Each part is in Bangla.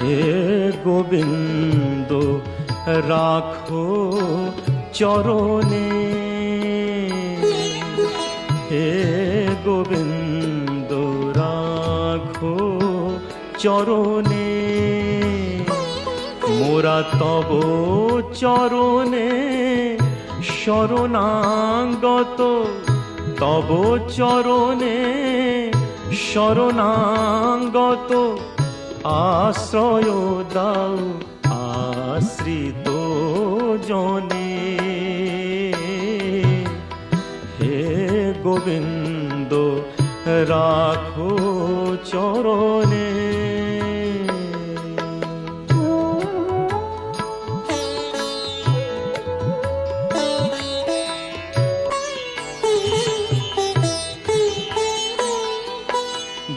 হে গোবিন্দ রাখো চরণে, হে গোবিন্দ রাখো চরণে, মোরা তব চরণে শরণাগত, তব চরণে শরণাগত, আশ্রয় দাও আশ্রিত জনে। হে গোবিন্দ রাখো চরণে।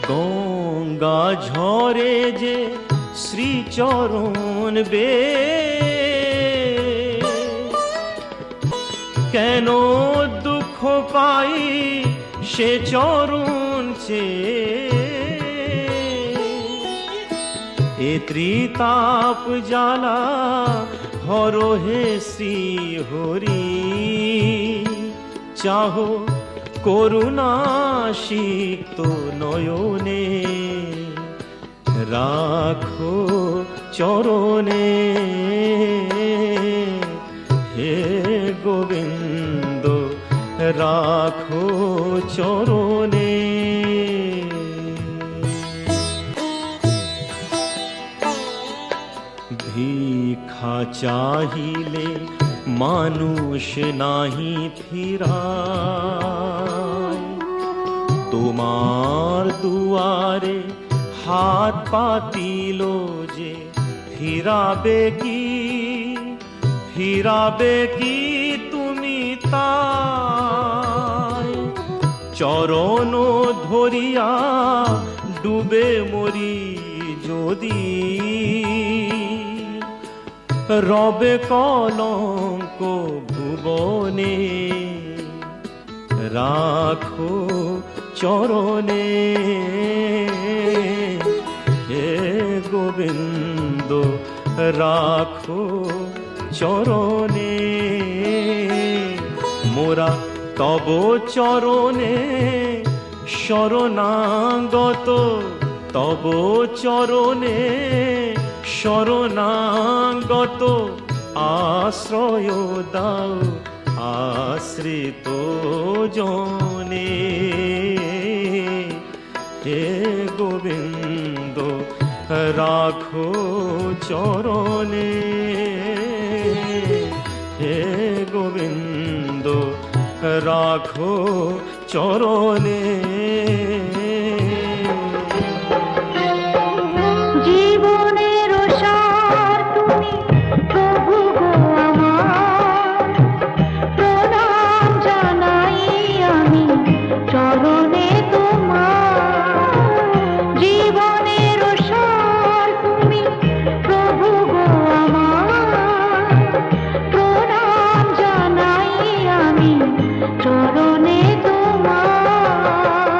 গঙ্গা ঝরে যে শ্রীচরণ বে, কেন দুঃখ পাই সে চরণ চে। এ ত্রিতাপ জ্বালা হর হে শ্রী হরি, চাহো করুণা সিক্ত নয়নে, রাখো চরণে। হে গোবিন্দ রাখো চরণে। ভিক্ষা চাহিলে মানুষ নাহি ফিরায়, তোমার দুয়ারে হাত পাতিল যে ফিরাবে কি, ফিরাবে কি তুমি তাই। চরণ ধরিয়া ডুবে মরি যদি, রবে কলঙ্ক ভুবনে, রাখো চরণে। হে গোবিন্দ রাখো চরণে, মোরা তব চরণে শরণাগত, তব চরণে শরণাগত, আশ্রয় দাও আশ্রিত জনে। হে গোবিন্দ রাখো চরণে, হে গোবিন্দ রাখো চরণে। চরণে তোমার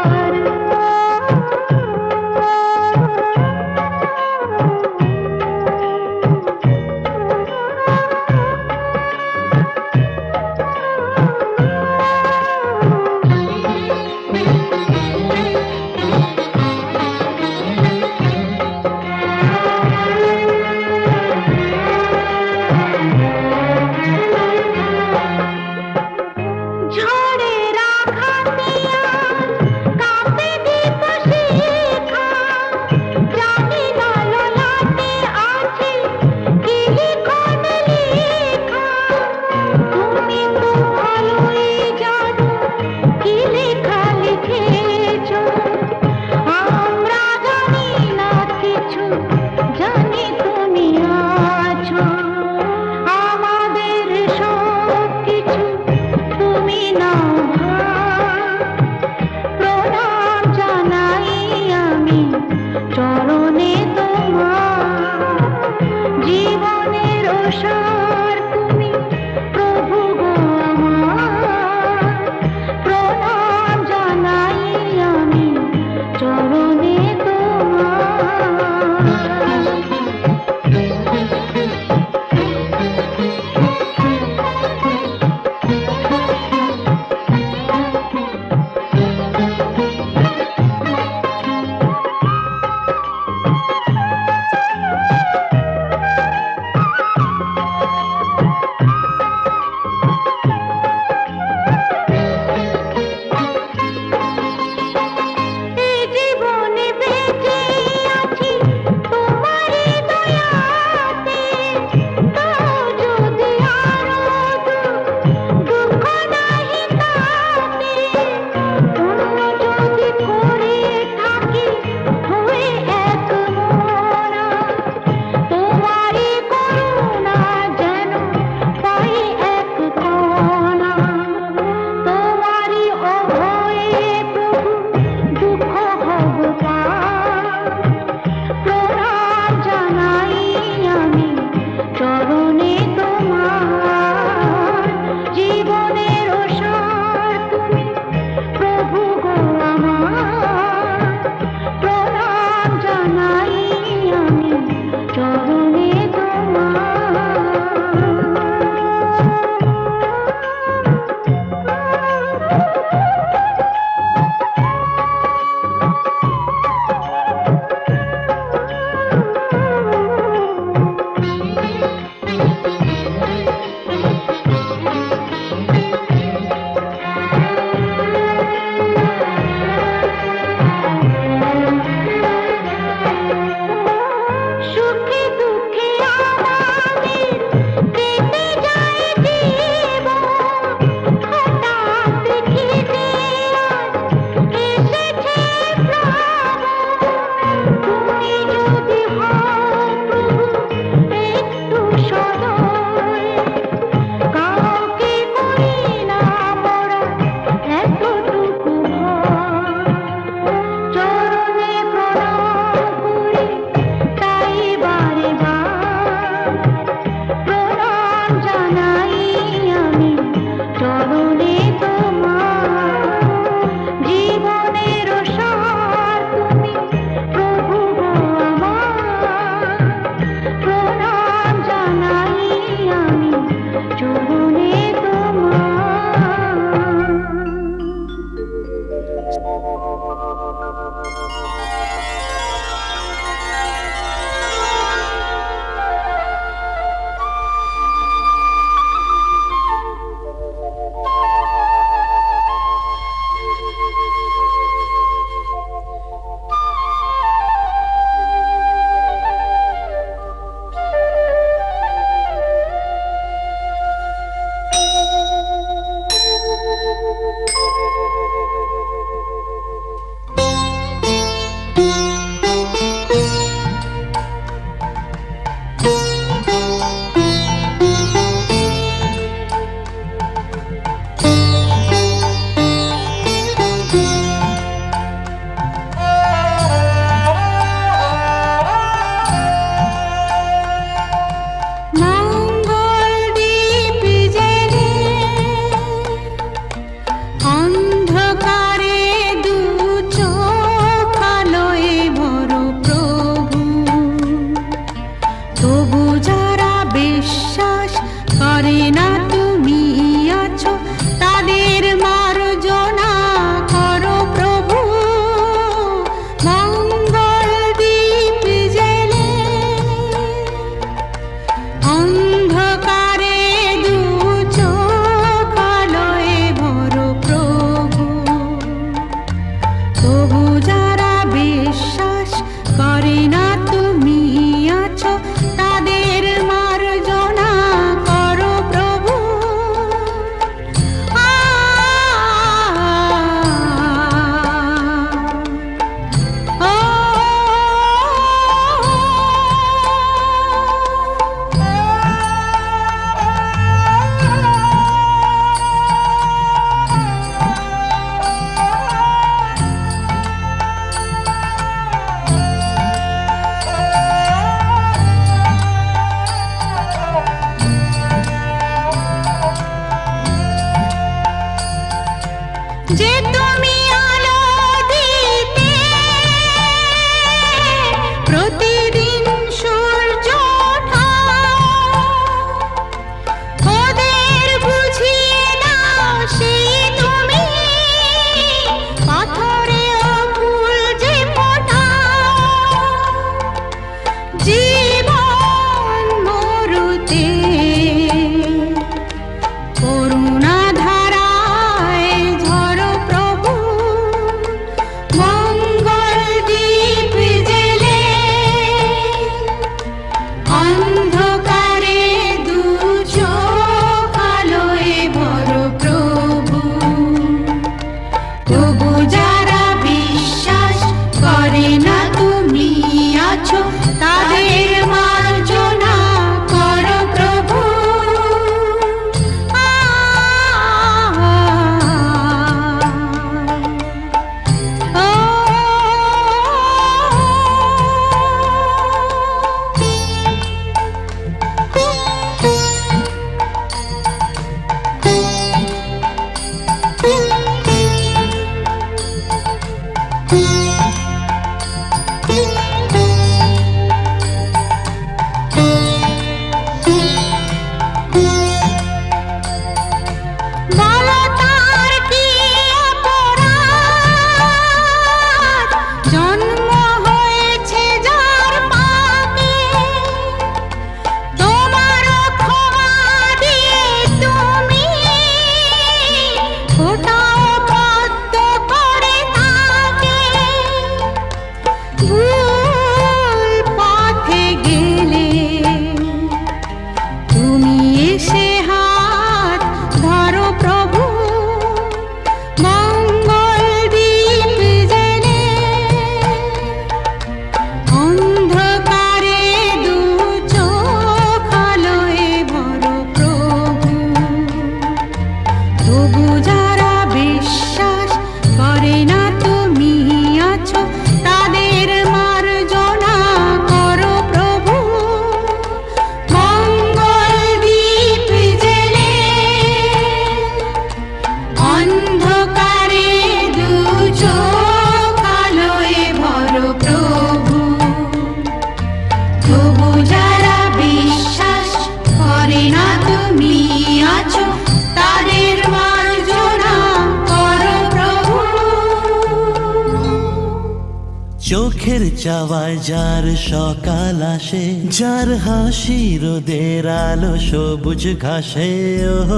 চোখের চাওয়ায় যার সকাল আসে, যার হাসি রোদের আলো সবুজ ঘাসে, ওহ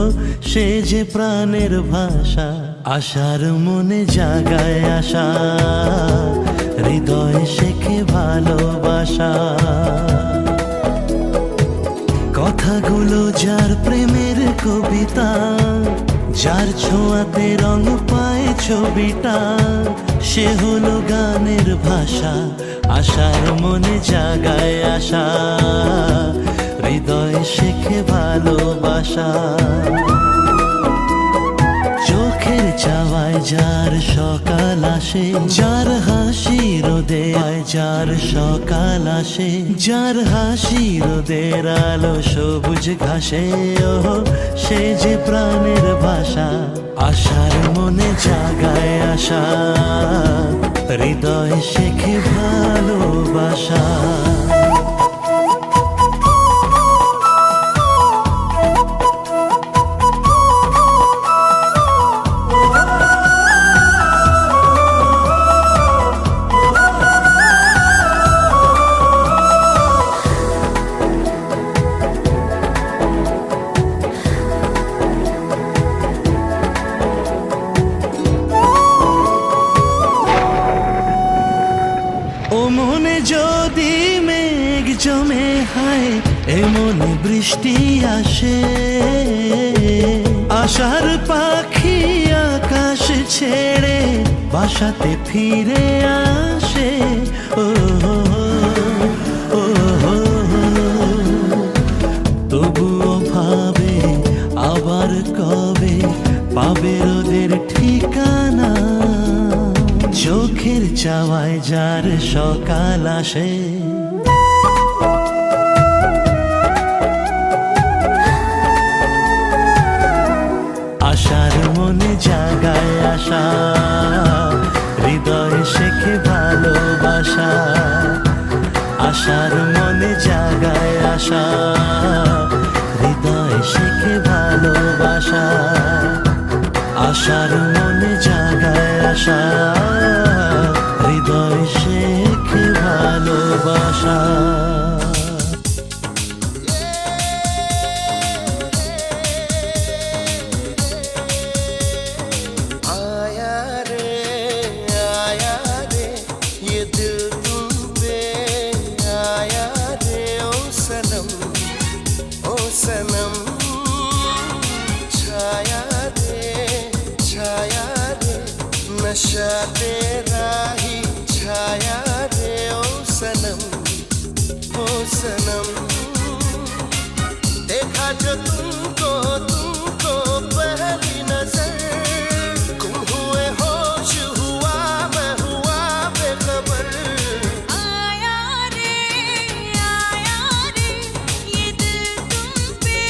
সে যে প্রাণের ভাষা, আশার মনে জাগায় আশা, হৃদয়ে শেখে ভালোবাসা। কথাগুলো যার প্রেমের কবিতা, যার ছোঁয়াতে রং পায় ছবিটা, সে হলো গানের ভাষা, আশার মনে জাগায় আশা, হৃদয়ে শেখে ভালোবাসা। চোখের চাওয়ায় যার সকাল আসে, যার হাসি রোদে যার সকাল আসে, যার হাসি রোদের আলো সবুজ ঘাসে, ওহ সে যে প্রাণের ভাষা, আশার মনে জাগায় আশা, হৃদয় শেখে ভালোবাসা। ও মনে যদি মেঘ জমে হায়, এমন বৃষ্টি আসে, আশার পাখি আকাশ ছেড়ে বাসাতে ফিরে আসে। ও ও তবুও ভাবে আবার কবে পাবে রোদের ঠিকানা। চোখের চাওয়ায় যার সকাল আসে, আশার মনে জাগায় আশা, হৃদয়ে শেখে ভালোবাসা, আশার মনে জাগায় আশা, হৃদয়ে শেখে ভালোবাসা, আশার মনে জাগায় আশা, হৃদয় শেখে ভালোবাসা। नशा तेरा ही छाया रे ओ सनम देखा जो तुमको पहली नजर, गुम हुए होश हुआ मैं हुआ बेखबर। आया रे ये दिल तुम पे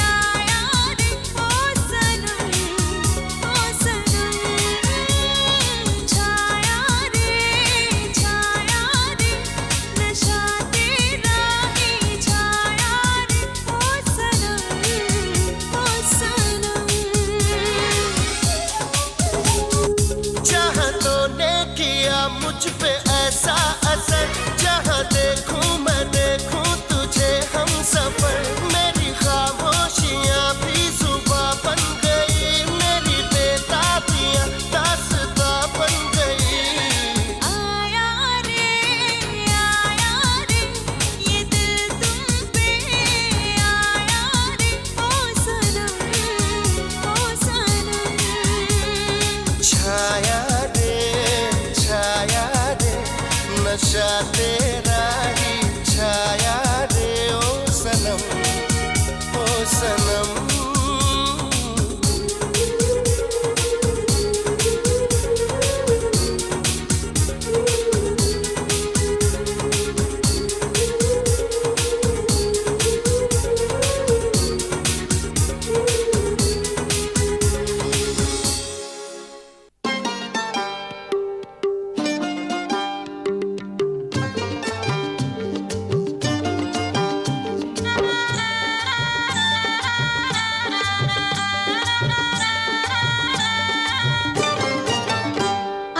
आया रे, ओ सनम छाया रे नशा तेरा ही छाया रे, ओ सनम चाहतों ने किया मुझ पे ऐसा असर, जहाँ देखूं मैं देखूं तुझे हम सफर। मेरी खामोशियाँ भी जुबां बन गई, मेरी बेताबियाँ दास्तां बन गई। आया रे ये दिल तुम पे आया रे, ओ सनम छाया रे नशा तेरा ही छाया रे ओ सनम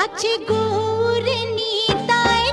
আছে গৌর নিতাই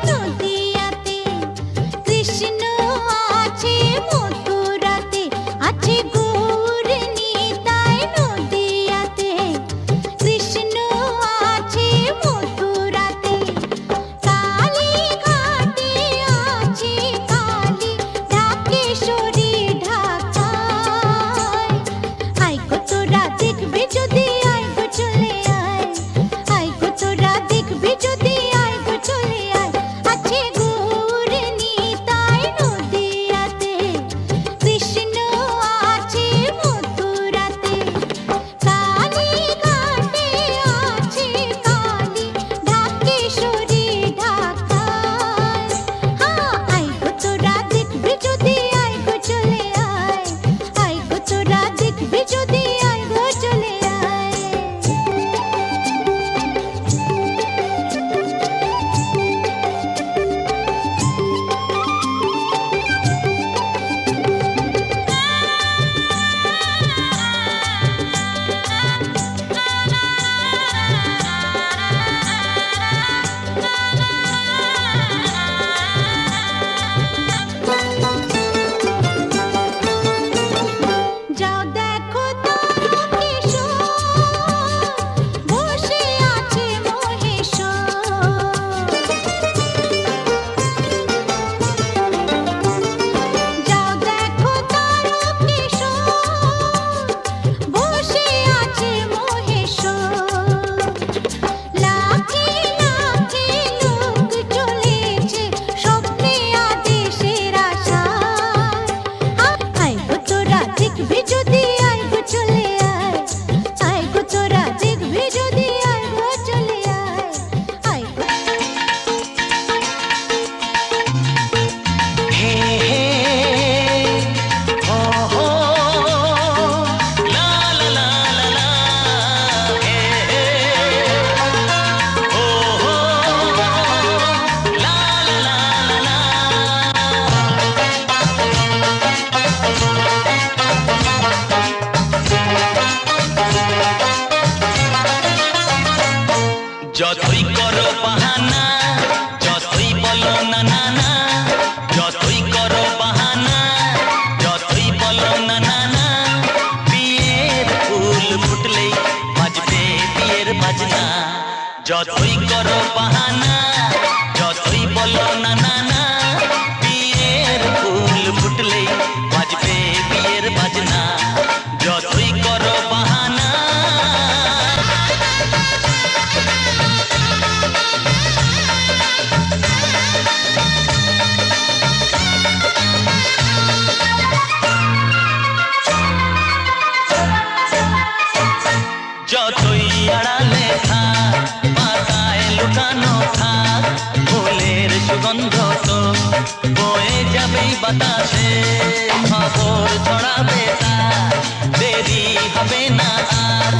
হারাবে তার দেরি হবে না আর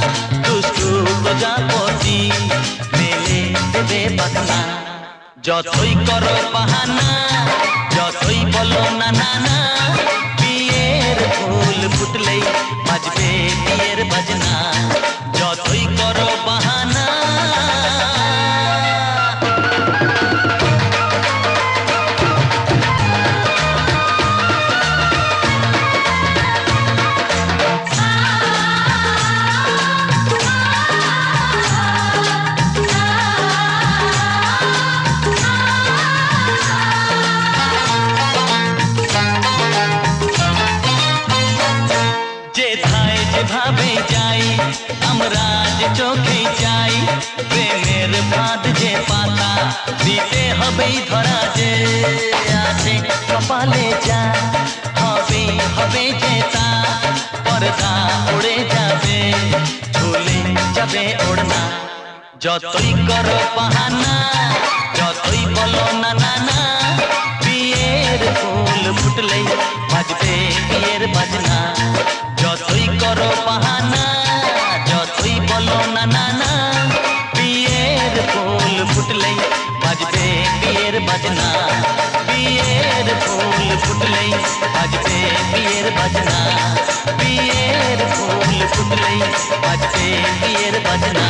দুষ্টু প্রজাপতি মেলে দেবে পাখনা যতই করো বাহানা যতই বলো না না না বিয়ের ফুল ফুটলেই বাজবে বিয়ের বাজনা যতই করো বাহানা যেথায় যেভাবে যাই আমরা যে চোখে যাই প্রেমের ফাঁদ যে পাতা দিতে হবেই ধরা যে আছে কপালে যা হবে হবে যে তা পর্দা উড়ে যাবে ঝুলে যাবে ওড়না যতই করো বাহানা যতই বলো না না না বিয়ের ফুল ফুটলেই বাজবে বিয়ের বাজনা যতই করো বাহানা যতই বলো না না না বিয়ের ফুল ফুটলেই বাজবে বিয়ের বাজনা বিয়ের ফুল ফুটলেই বাজবে বিয়ের বাজনা বিয়ের ফুল ফুটলেই বাজবে বিয়ের বাজনা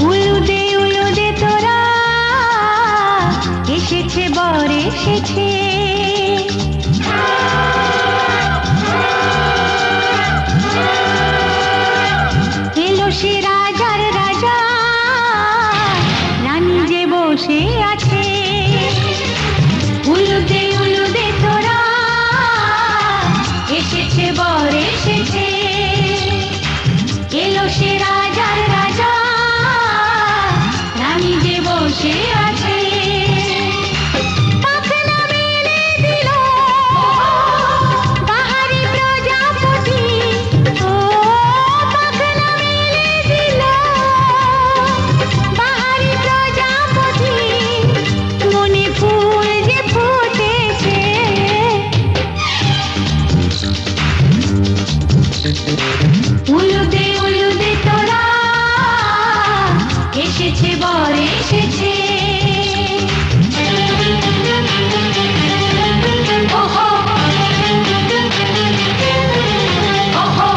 উলুদে তোরা এসেছে বর এসেছে এলো সে রাজার রাজা রানী যে বসে আছে উলুদে তোরা এসেছে বর এসেছে এলো সে রাজার রাজা রানী যে বসে আছে পাখনা মেলে দিল বাহারি প্রজাপতি ও পাখনা মেলে দিল বাহারি প্রজাপতি মনে ফুল যে ফুটেছে উলুদে তোরা এসেছে বর এসেছে ওহো ওহো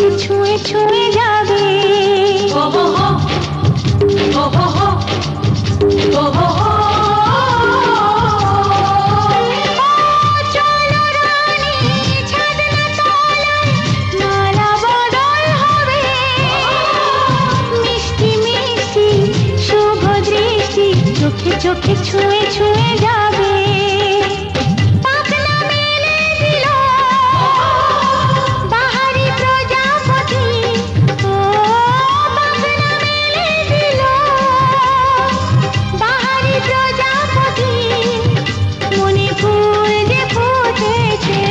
চোখে ছুঁয়ে ছুঁয়ে যাবে। ও হো হো, ও হো হো, ও হো হো। চলো রানী ছাদনা তলায়, মালা বদল হবে। মিষ্টি মিষ্টি শুভ দৃষ্টি চোখে চোখে ছুঁয়ে ছুঁয়ে যাবে। পাখনা মেলে দিল বাহারি প্রজাপতি, ও পাখনা মেলে দিল বাহারি প্রজাপতি। মনে ফুল যে ফুটেছে,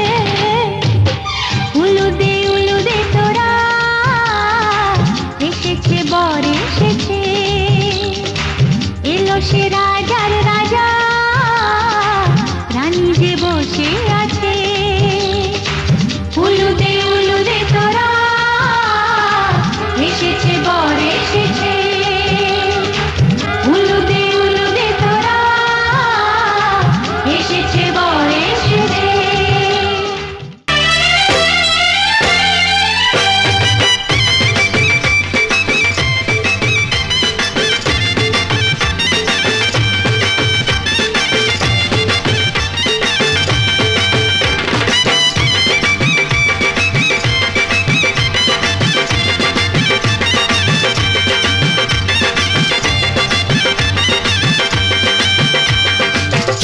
উলুদে উলুদে তোরা এসেছে বর এসেছে। এলো সে রাজার রাজা, রানী যে বসে আছে। উলুদে উলুদে তোরা এসেছে বর এসেছে। উলুদে উলুদে তোরা এসেছে বর এসেছে।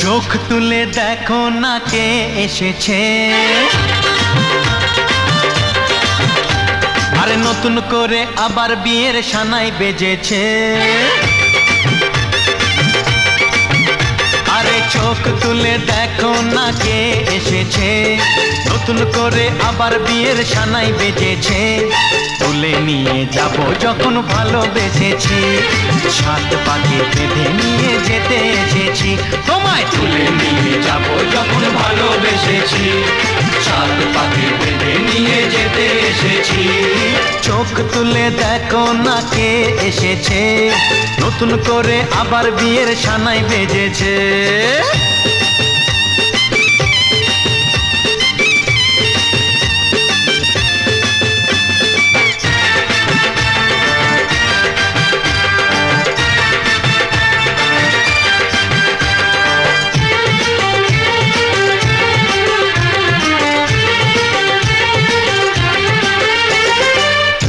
চোখ তুলে দেখো না কে এসেছে, আরে নতুন করে আবার বিয়ের সানাই বেজেছে। আরে চোখ তুলে দেখো না কে এসেছে, নতুন করে আবার বিয়ের সানাই বেজেছে। তুলে নিয়ে যাব যখন ভালোবেসেছি, সাত পাকে বেঁধে নিয়ে যেতে এসেছি। তোমায় তুলে নিয়ে যাব যখন ভালোবেসেছি, সাত পাকে বেঁধে নিয়ে যেতে এসেছি। চোখ তুলে দেখো না কে এসেছে, নতুন করে আবার বিয়ের সানাই বেজেছে।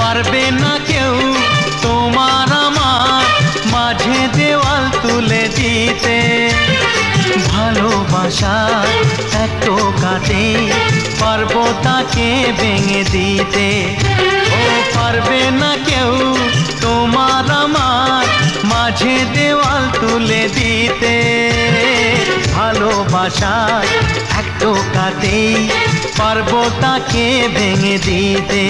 পারবে না কেউ তোমার আমার মাঝে দেওয়াল তুলে দিতে। ভালোবাসা এত কাটে, পারবো তাকে ভেঙে দিতে। ও পারবে না কেউ তোমার আমার মাঝে দেওয়াল তুলে দিতে। ভালোবাসা এত কাটে, পারবো তাকে ভেঙে দিতে।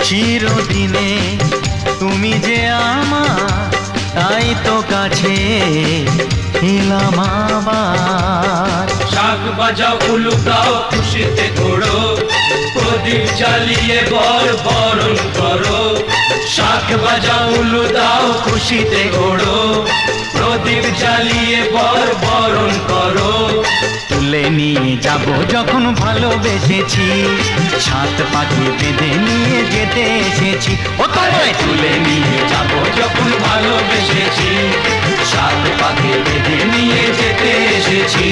চিরদিনে তুমি যে আমার, তাই তো কাছে এলাম আবার। শাক বাজাও উলুকাও খুশিতে ঘোড়ো, প্রদীপ জ্বালিয়ে বর বরণ করো। শাক বাজাও উলু দাও খুশিতে ঘোড়ো, প্রদীপ জ্বালিয়ে বর বরণ করো। তুলে নিয়ে যাব যখন ভালোবেসেছি, সাত পাখি বেঁধে নিয়ে যেতে এসেছি। ও তোমায় তুলে নিয়ে যাব যখন ভালোবেসেছি, সাত পাকে বেঁধে নিয়ে যেতে এসেছি।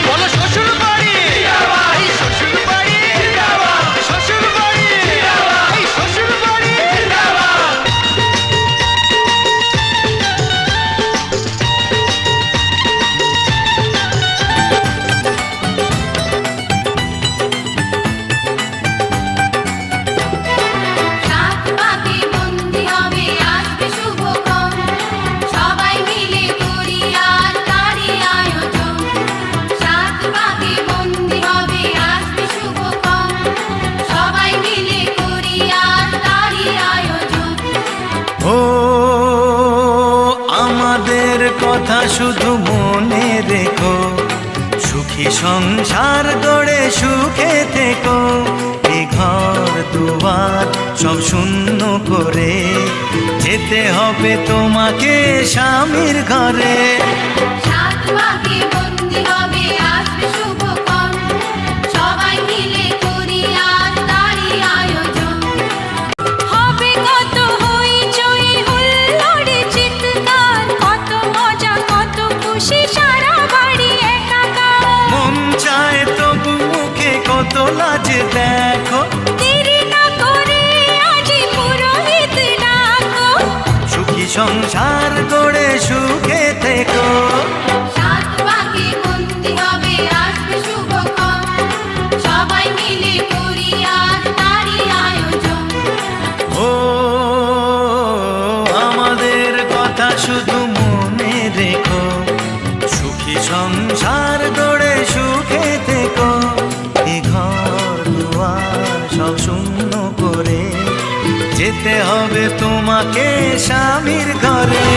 বলো শ্বশুর বাড়ি, এই শ্বশুর বাড়ি, শ্বশুর বাড়ি, এই শ্বশুর বাড়ি। সাত পাকে বন্দি হবে আসবে শুভক্ষণ, সবাই মিলে করি আজ তারই আয়োজন। সাত পাকে বন্দি হবে আসবে শুভক্ষণ, সবাই মিলে করি আজ তারই আয়োজন। ও আমাদের কথা শুধু মনে রেখো, সুখী সংসার গড়ে সুখে থেকো। এ ঘর দুয়ার সব শূন্য করে যেতে হবে তোমাকে স্বামীর ঘরে। সাত সব শূন্য করে যেতে হবে তোমাকে স্বামীর ঘরে।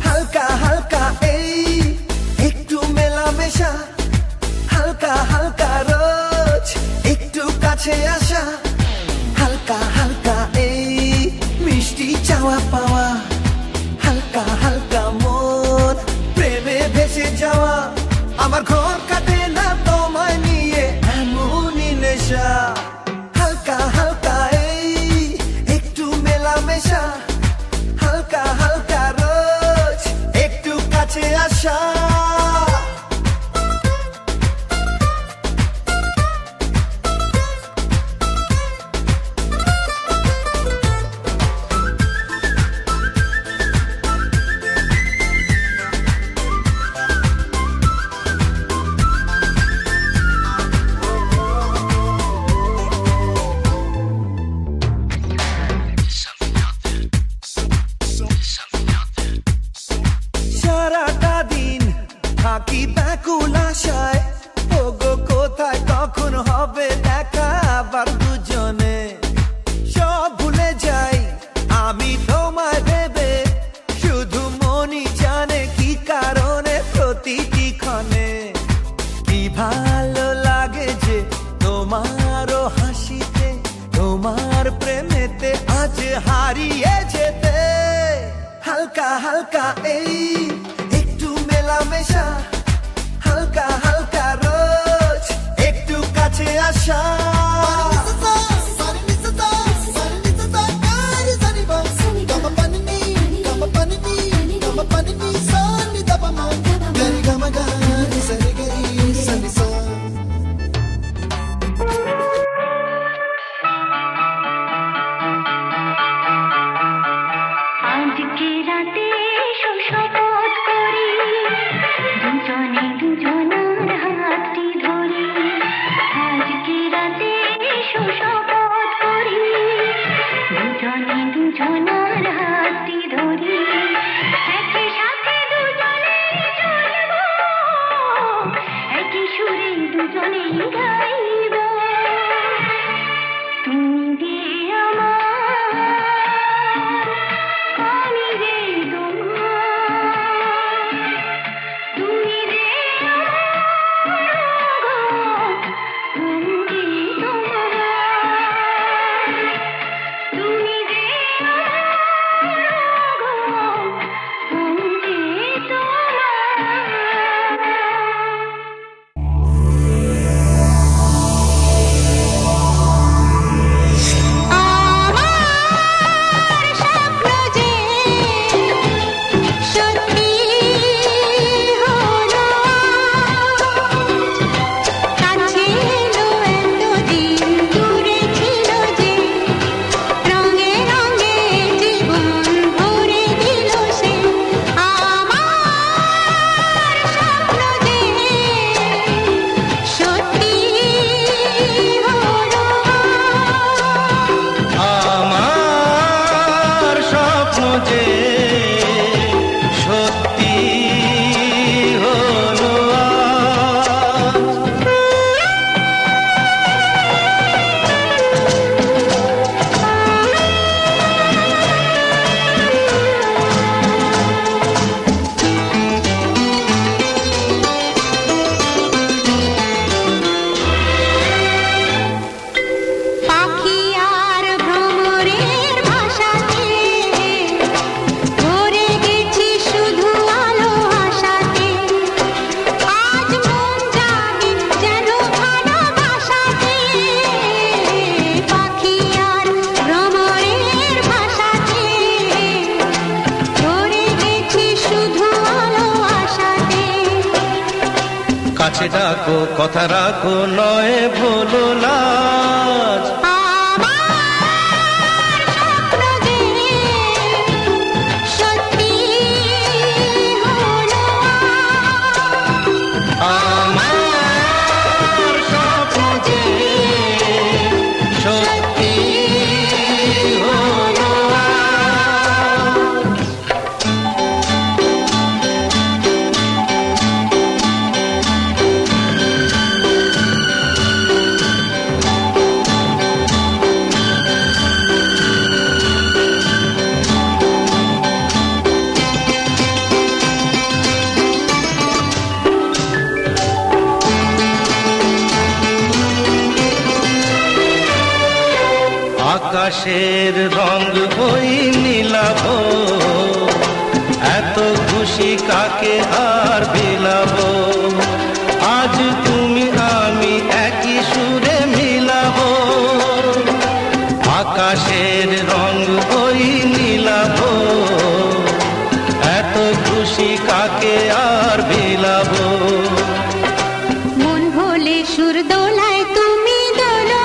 হালকা হালকা এই একটু মেলামেশা, হালকা হালকা রোজ একটু কাছে আসা, হালকা হালকা এই মিষ্টি চাওয়া পাওয়া, হালকা হালকা মন প্রেমে ভেসে যাওয়া। আমার ঘর কাটে না তোমায় নিয়ে এমনই নেশা, হালকা হালকা এই একটু মেলামেশা, হালকা হালকা রোজ একটু কাছে আসা। সারাটা দিন থাকি ব্যাকুল আশায়, ওগো কোথায় কখন হবে দেখা আবার দুজনে। সব ভুলে যাই আমি তোমায় ভেবে, শুধু মনই জানে কি কারণে প্রতিটি ক্ষণে। কি ভালো লাগে যে তোমারও হাসিতে, তোমার প্রেমেতে আজ হারিয়ে যেতে। হালকা হালকা এই একটু মেলামেশা, হালকা হালকা রোজ একটু কাছে আসা। আজকে রাতে শপথ করি, দুজনে দুজনার হাতটি ধরি। আজকে রাতে শপথ করি, দুজনে দুজনার হাতটি ধরি। একই সাথে দুজনে চলবো, একই সুরে দুজনে গাইব। তুমি যে আমার, আমি যে তোমার, তুমি যে আমার, আমি যে তোমার। পাশে ডাকো, কথা রাখো, নয় ভোলো লাজ। আমার স্বপ্ন যে সত্যি হলো আমার স্বপ্ন যে সত্যি হলো আজ। আকাশের রং ওই নীলাভ, এত খুশি কাকে আর বিলাব। আজ তুমি আমি একই সুরে মিলাব। আকাশের রং ওই নীলাভ, এত খুশি কাকে আর বিলাব। মন ভোলে সুর দোলায় তুমি দোলো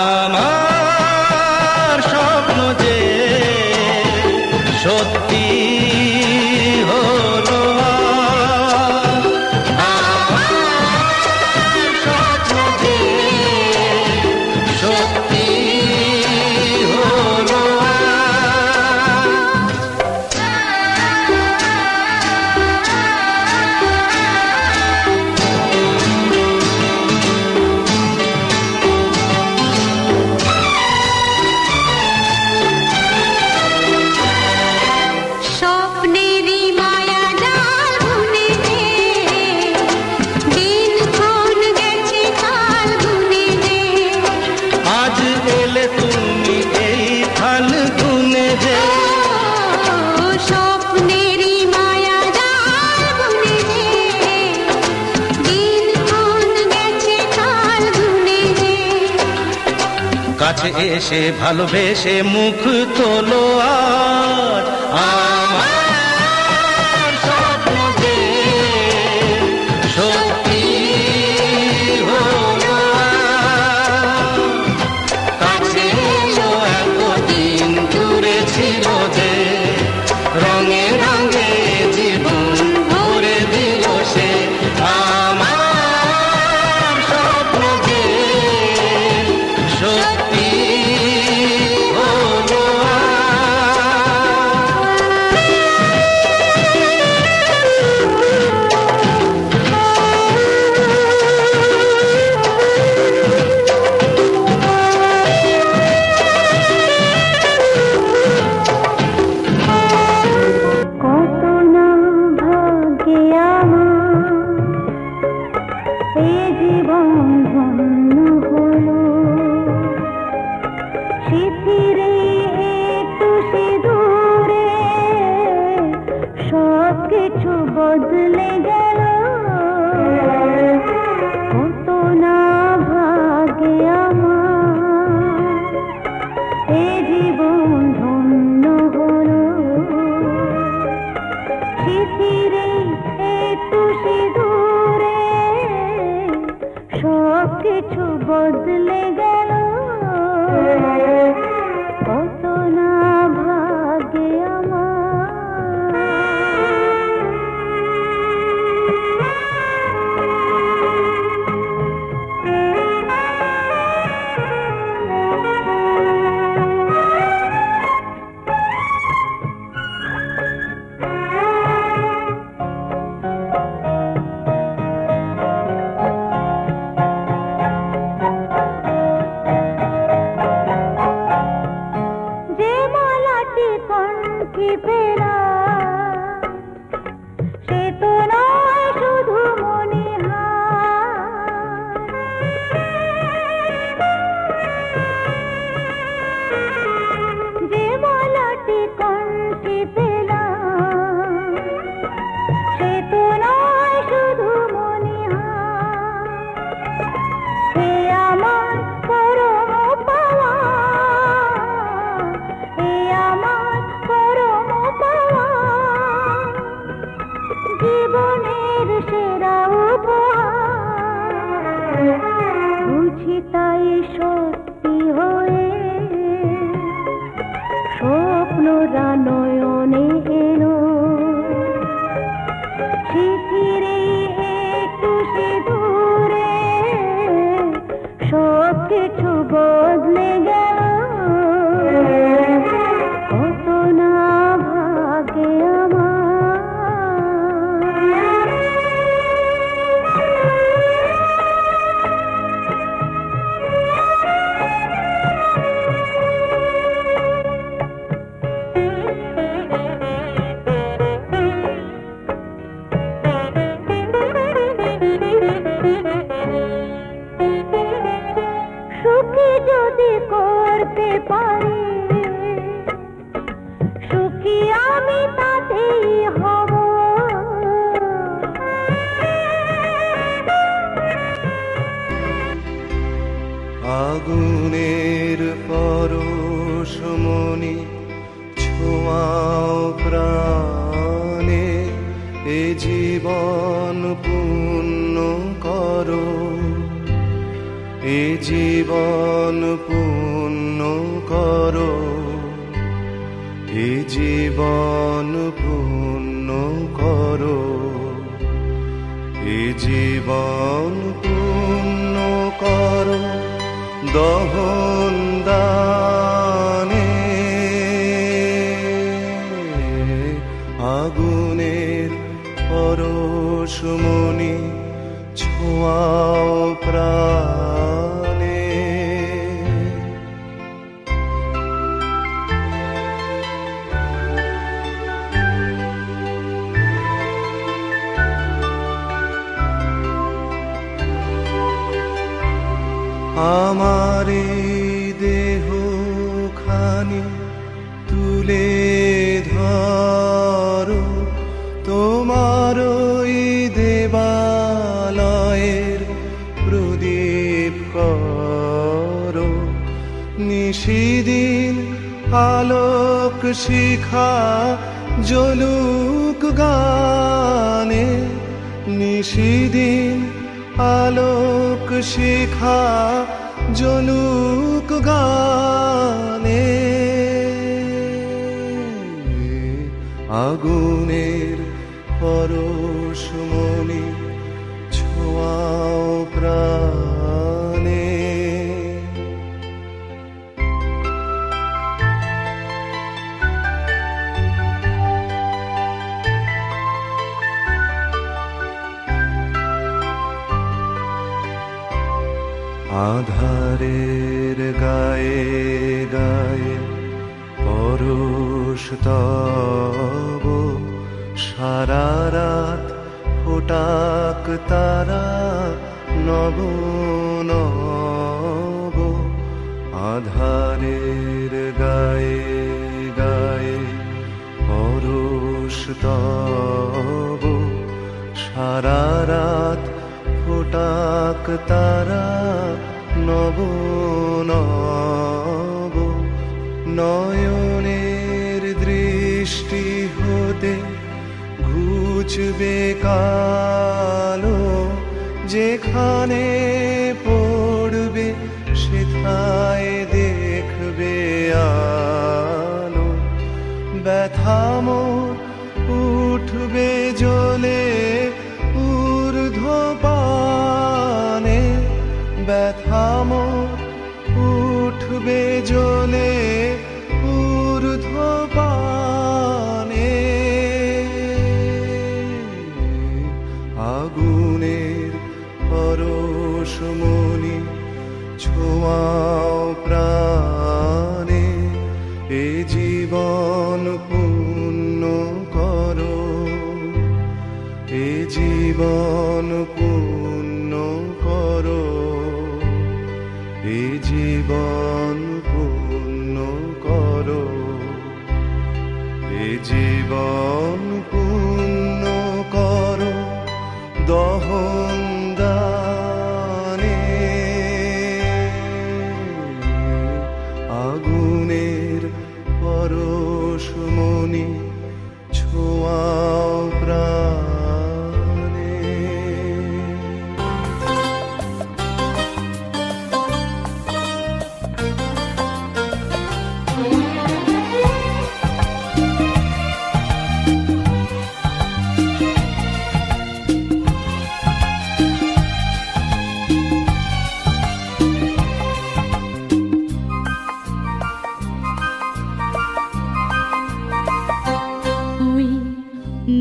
আমার স্বপ্ন যে সত্যি হলো আজ। আমার স্বপ্ন যে সত্যি হলো আজ। স্বপ্নেরই মায়া জাল বুনে যে দিনক্ষণ গেছে কাল গুনে যে আজ এলে তুমি এই ফাল্গুনে যে। স্বপ্নেরই মায়া জাল বুনে যে দিনক্ষণ গেছে কাল গুনে যে কাছে এসে ভালোবেসে মুখ তোলো আজ। আমার স্বপ্ন যে সত্যি হলো আজ। কাছে এলো এতদিন দূরে ছিল যে, রঙে রঙে জীবন ভরে দিল সে। আমার স্বপ্ন যে সত্যি হলো কত না ভাগ্যে আমার এ জীবন ধন্য হলো করতে পারি, সুখী আমি তাতেই হব। আগুনের পরশমণি ছোঁয়াও প্রাণে, এ জীবন পূর্ণ করো, এ জীবন পূর্ণ করো, এ জীবন পূর্ণ করো, এ জীবন পূর্ণ করো দহন দানে। আগুনের পরশমণি ছোঁয়াও প্রাণে। আমার দেহ খানি তুলে ধরো, তোমার ওই দেবালয়ের প্রদীপ করো। নিশিদিন আলোক শিখা জ্বলুক গানে, নিশিদিন আলোক শিখা জ্বলুক গানে। আগুনের পরশমণি ছোঁয়াও প্রাণে। আধারের গায়ে গায়ে পরশ তব, সারা রাত ফোটাক তারা নব নব। আধারের গায়ে গায়ে পরশ তব, সারা রাত ফোটাক তারা নব নব। নয়নের দৃষ্টি হতে ঘুচবে কালো, যেখানে পড়বে সেথায় দেখবে আলো। ব্যথা মোর উঠবে জ্বলে ঊর্ধ্বপানে, ব্যথা মোর উঠবে জ্বলে ঊর্ধ্বপানে। আগুনের পরশমণি ছোঁয়াও প্রাণে, এ জীবন পূর্ণ করো, এ জীবন পূর্ণ করো, এ জীবন পূর্ণ করো, এ জীবন পূর্ণ করো দহন দানে। আগুনের পরশমণি ছোঁয়াও প্রাণে।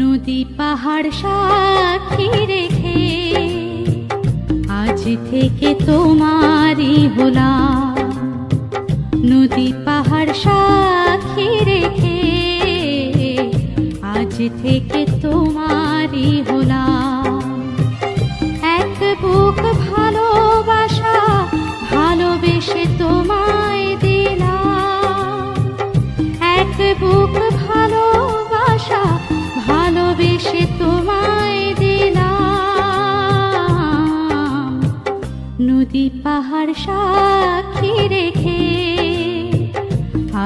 নদী পাহাড় সাক্ষী রেখে আজ থেকে তোমারই হলাম, নদী পাহাড় সাক্ষী রেখে আজ থেকে তোমারই হলাম। এক বুক ভালোবাসা ভালোবেসে তোমায় দিলাম। নদী পাহাড় সাক্ষী রেখে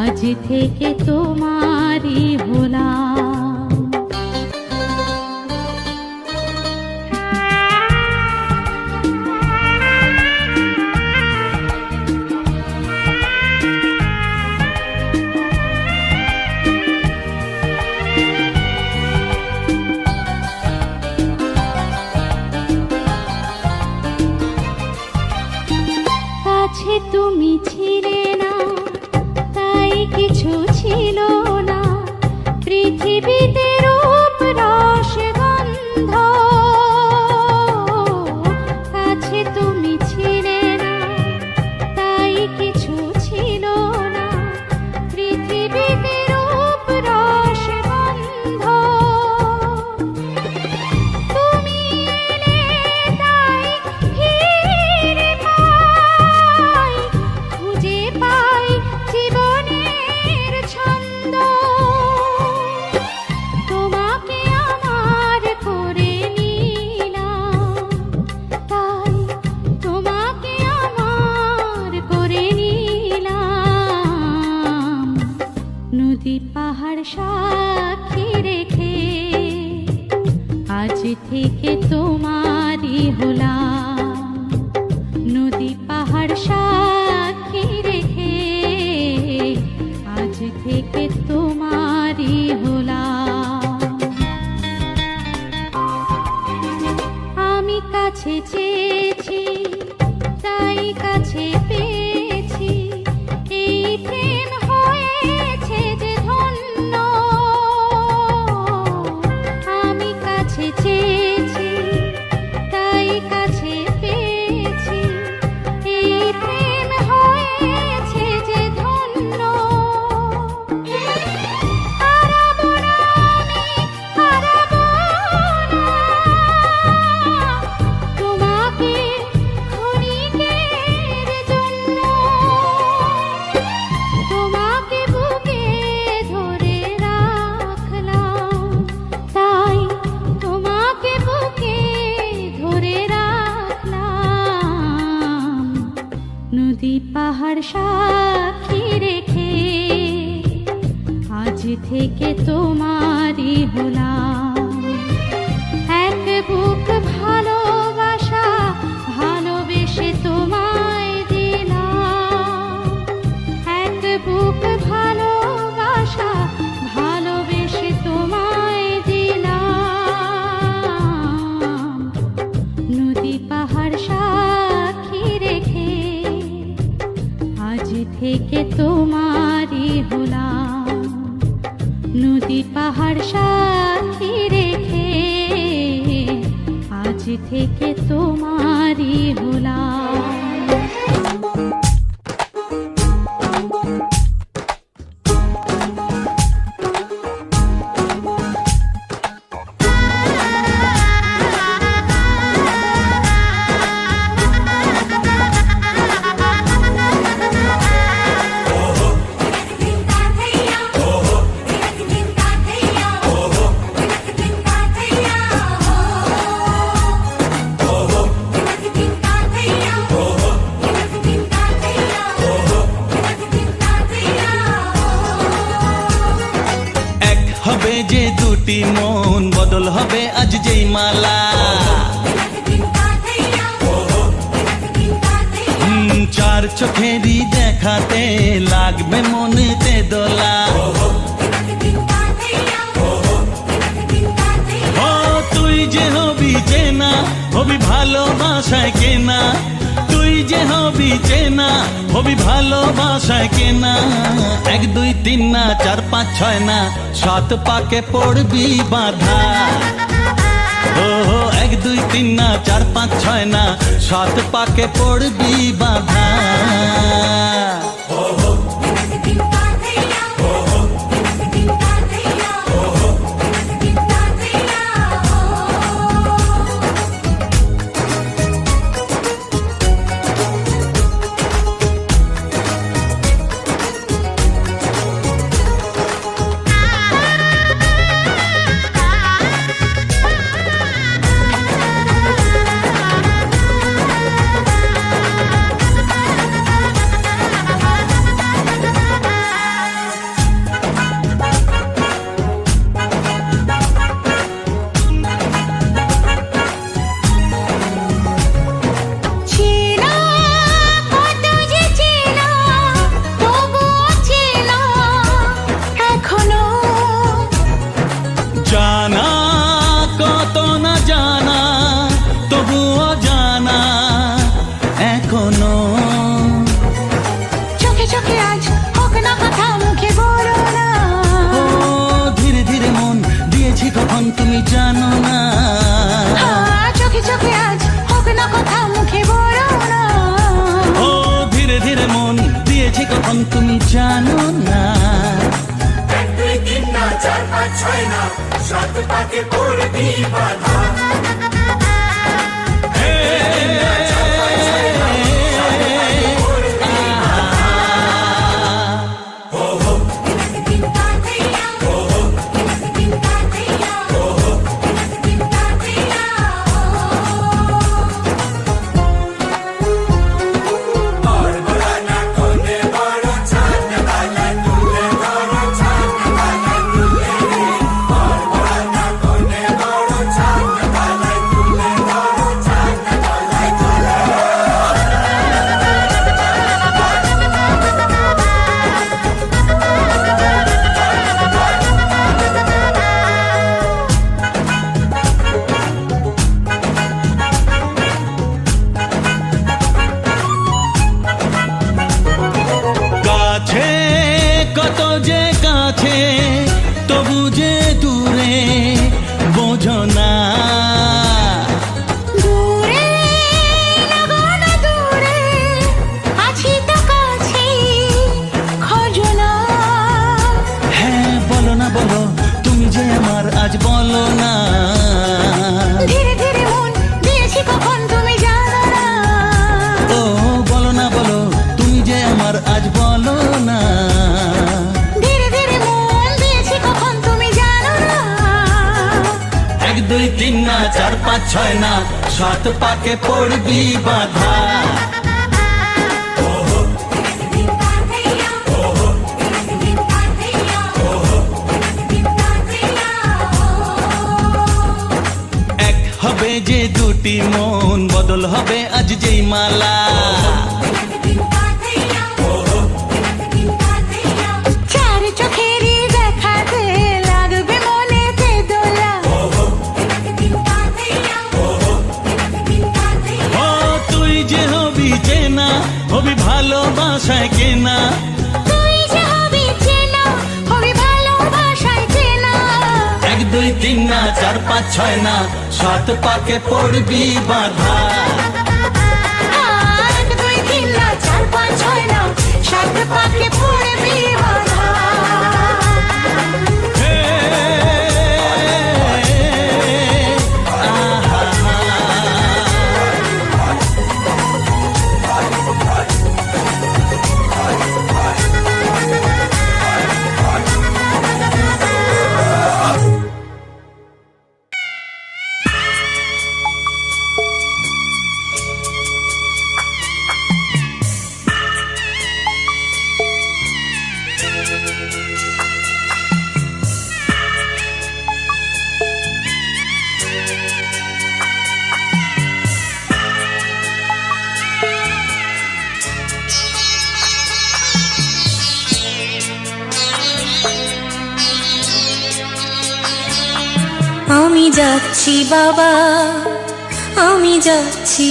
আজ থেকে তোমারই হলাম। কাছে তুমি ছিলে না, তাই কিছু ছিল না পৃথিবীতে রূপ রস গন্ধ। কাছে তুমি ছিলে না, তাই কিছু ছিল না পৃথিবীতে রূপ রস গন্ধ। তুমি এলে তাই ফিরে পাই, খুঁজে পাই জীবনের ছন্দ। তোমাকে আমার করে নিলাম, তাই তোমাকে আমার করে নিলাম। নদী পাহাড় সাক্ষী রেখে আজ থেকে তোমারই হলাম। নদী পাহাড় সাক্ষী রেখে আজ থেকে তোমারই হলাম। আমি কাছে চেয়েছি, তাই কাছে পেয়েছি, এই প্রেম হয়েছে যে ধন্য। আমি কাছে চেয়েছি, তাই কাছে পেয়েছি, এই প্রেম হয়েছে যে ধন্য। হারাবো না আমি, হারাবো না তোমাকে ক্ষণিকের জন্য। তোমাকে বুকে ধরে রাখলাম, তাই তোমাকে বুকে ধরে রাখলাম। নদী পাহাড় সাক্ষী রেখে আজ থেকে তোমারই হলাম। এক বুক ভালোবাসা ভালোবেসে তোমায় দিলাম। এক বুক ভালোবাসা ভালোবেসে তোমায় দিলাম। নদী পাহাড় সাক্ষী রেখে আজ থেকে তোমারই হলাম। নদী পাহাড় সাক্ষী রেখে আজ থেকে তোমারই হলাম। হবে যে দুটি মন, বদল হবে আজ যেই মালা। চার চোখেরই দেখাতে লাগবে মনেতে দোলা। ও তুই যে হবি চেনা, হবি ভালোবাসায় কেনা। তুই যে হবি চেনা, হবি ভালোবাসায় কেনা। 1 2 3 না 4 5 6 না 7 পাকে পড়বি বাঁধা। ও 1 2 3 না 4 5 6 না 7 পাকে পড়বি বাঁধা। কখন তুমি জানো না। 1 2 3 না 4 5 6 না 7 পাকে পড়বি বাধা কত যে কাছে তবু যে দূরে বোঝো না। দূরে লাগান দূরে আছি তো কাছে খোঁজো না। হ্যাঁ বলো না বলো তুমি যে আমার আজ বলো না। ধীরে ধীরে মন দিয়েছি কখন তুমি জানো না। ও বলো না বলো তুমি যে আমার আজ বলো না। 1 2 3 না 4 5 6 না 7 পাকে পড়বি বাধা এক হবে যে দুটি মন বদল হবে আজ যেই মালা। চার চোখেরই দেখাতে লাগবে মনেতে দোলা। ও তুই যে হবি চেনা হবি ভালোবাসায় কেনা। তুই যে হবি চেনা হবি ভালোবাসায় চেনা। 1 2 3 না 4 5 6 না 7 পাকে পড়বি বাধা 1 2 3 না 4 5 6 না 7 পাকে পড়বি বাধা। আমি যাচ্ছি বাবা আমি যাচ্ছি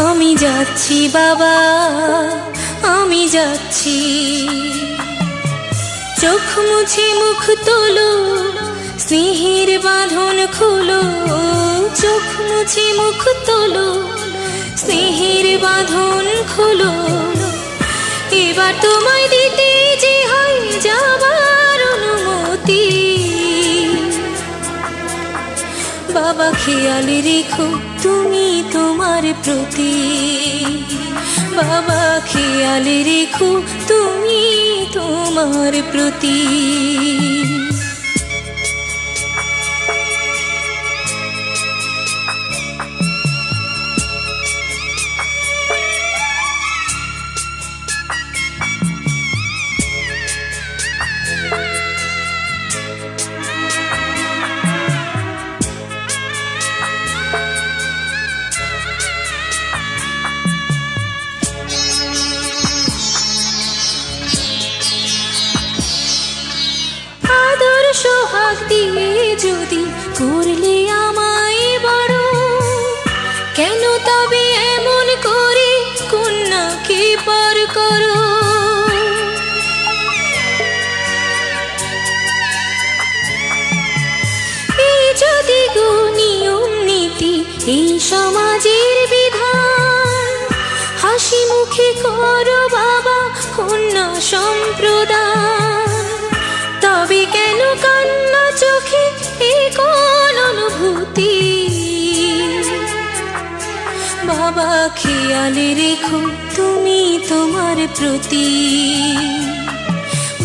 আমি যাচ্ছি বাবা আমি যাচ্ছি। চোখ মুছে মুখ তোলো স্নেহের বাঁধন খুলো। চোখ মুছে মুখ তোলো স্নেহের বাঁধন খুলো। এবার তোমায় দিতে যে হয় যাবার অনুমতি। বাবা খেয়াল রেখো তুমি তোমার প্রতি। বাবা খেয়াল রেখো তুমি তোমার প্রতি। সোহাগ দিয়ে যদি করলে আমায় বড়, কেন তবে এমন করে কন্যাকে পার করো? এই যদি গো নিয়ম নীতি এই সমাজের বিধান, হাসি মুখে করো বা সম্প্রদান। তবে কেন কান্না চোখে এই কোন অনুভূতি? বাবা খেয়ালে রেখো তুমি তোমার প্রতি,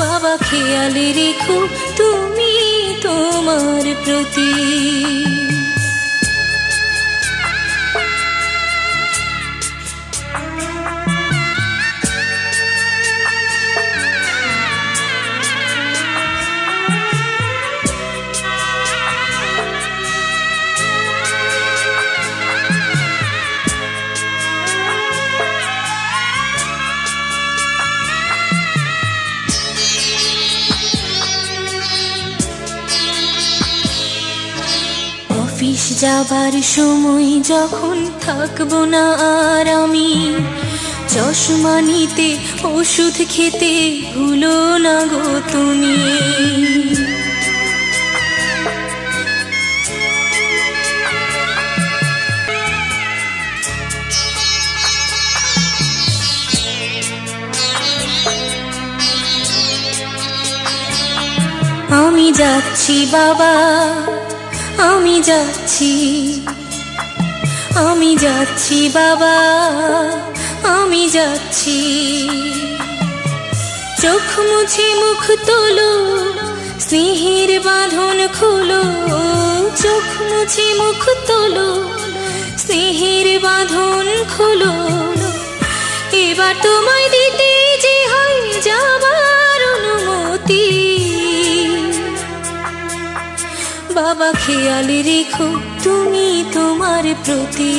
বাবা খেয়ালে রেখো তুমি তোমার প্রতি। অফিস যাবার সময় যখন থাকবো না আর আমি, চশমা নিতে ওষুধ খেতে ভুলো না গো তুমি। আমি যাচ্ছি বাবা, আমি যাচ্ছি, আমি যাচ্ছি বাবা, আমি যাচ্ছি। চোখ মুছে মুখ তোলো, স্নেহের বাঁধন খোলো। চোখ মুছে মুখ তোলো, স্নেহের বাঁধন খোলো। এবার তোমায় দিতে যে হয় যাবার অনুমতি। বাবা খেয়ালে রেখো তুমি তোমার প্রতি,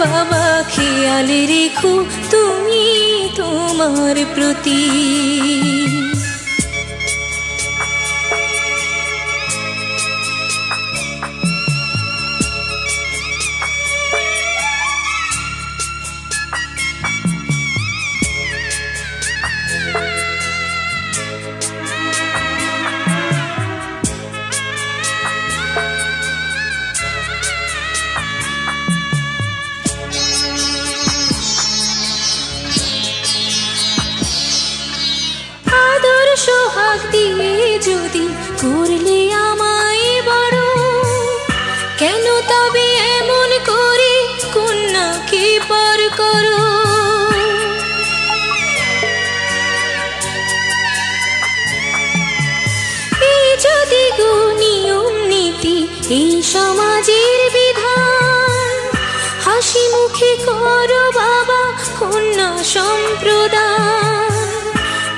বাবা খেয়ালে রেখো তুমি তোমার প্রতি। সোহাগ দিয়ে যদি করলে আমায় বড়, কেন তবে এমন করে কন্যাকে পর করো? এই যদি গো নিয়ম নীতি এই সমাজের বিধান, হাসি মুখে করো বাবা কন্যা সম্প্রদান।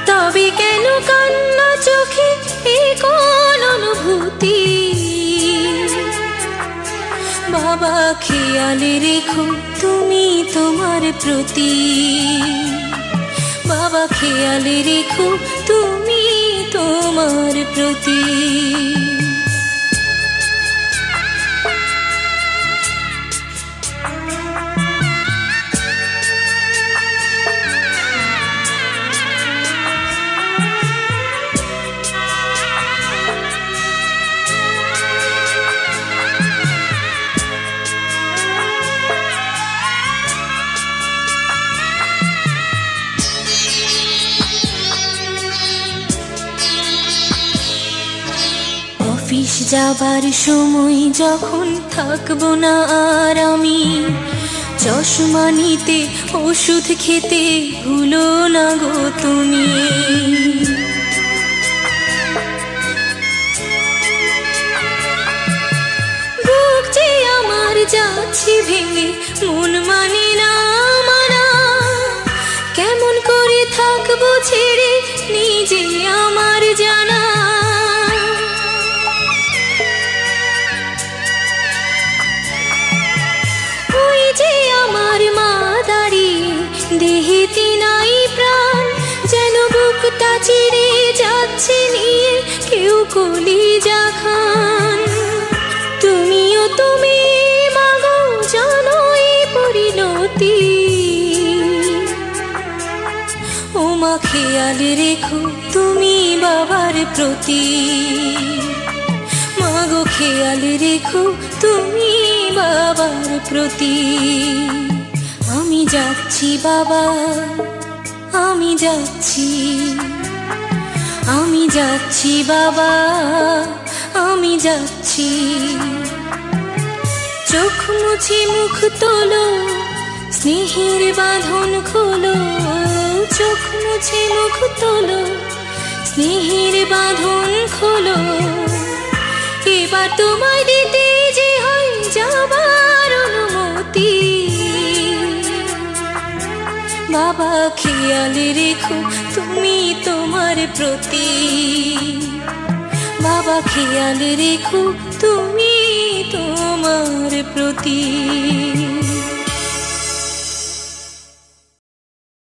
তবে কেন কান্না চোখে এই কোন অনুভূতি? বাবা খেয়ালে রেখো তুমি তোমার প্রতি, বাবা খেয়ালে রেখো তুমি তোমার প্রতি। অফিস যাবার সময় যখন থাকবো না আর আমি, চশমা নিতে ওষুধ খেতে ভুলো না গো তুমি। বুক যে আমার যাচ্ছে ভেঙে, মন মানে না মানা। কেমন করে থাকবো ছেড়ে নিজে আমার জানা। আমার মা দাঁড়িয়ে দেহেতে নাই প্রাণ, যেন বুকটা চিড়ে যাচ্ছে নিয়ে কেউ কলিজা খান। তুমিও তুমি মাগো জানো এই পরিণতি। ও মা খেয়ালে রেখো তুমি বাবার প্রতি, মাগো খেয়ালে রেখো তুমি বাবার প্রতি। আমি যাচ্ছি বাবা, আমি যাচ্ছি, আমি যাচ্ছি বাবা, আমি যাচ্ছি। চোখ মুছে মুখ তোলো, স্নেহের বাঁধন খোলো, চোখ মুছে মুখ তোলো, স্নেহের বাঁধন খোলো। এবার তোমায় দিতে যে হয় যাবার অনুমতি। বাবা খেয়াল রেখো তুমি তোমার প্রতি, বাবা খেয়াল রেখো তুমি তোমার প্রতি।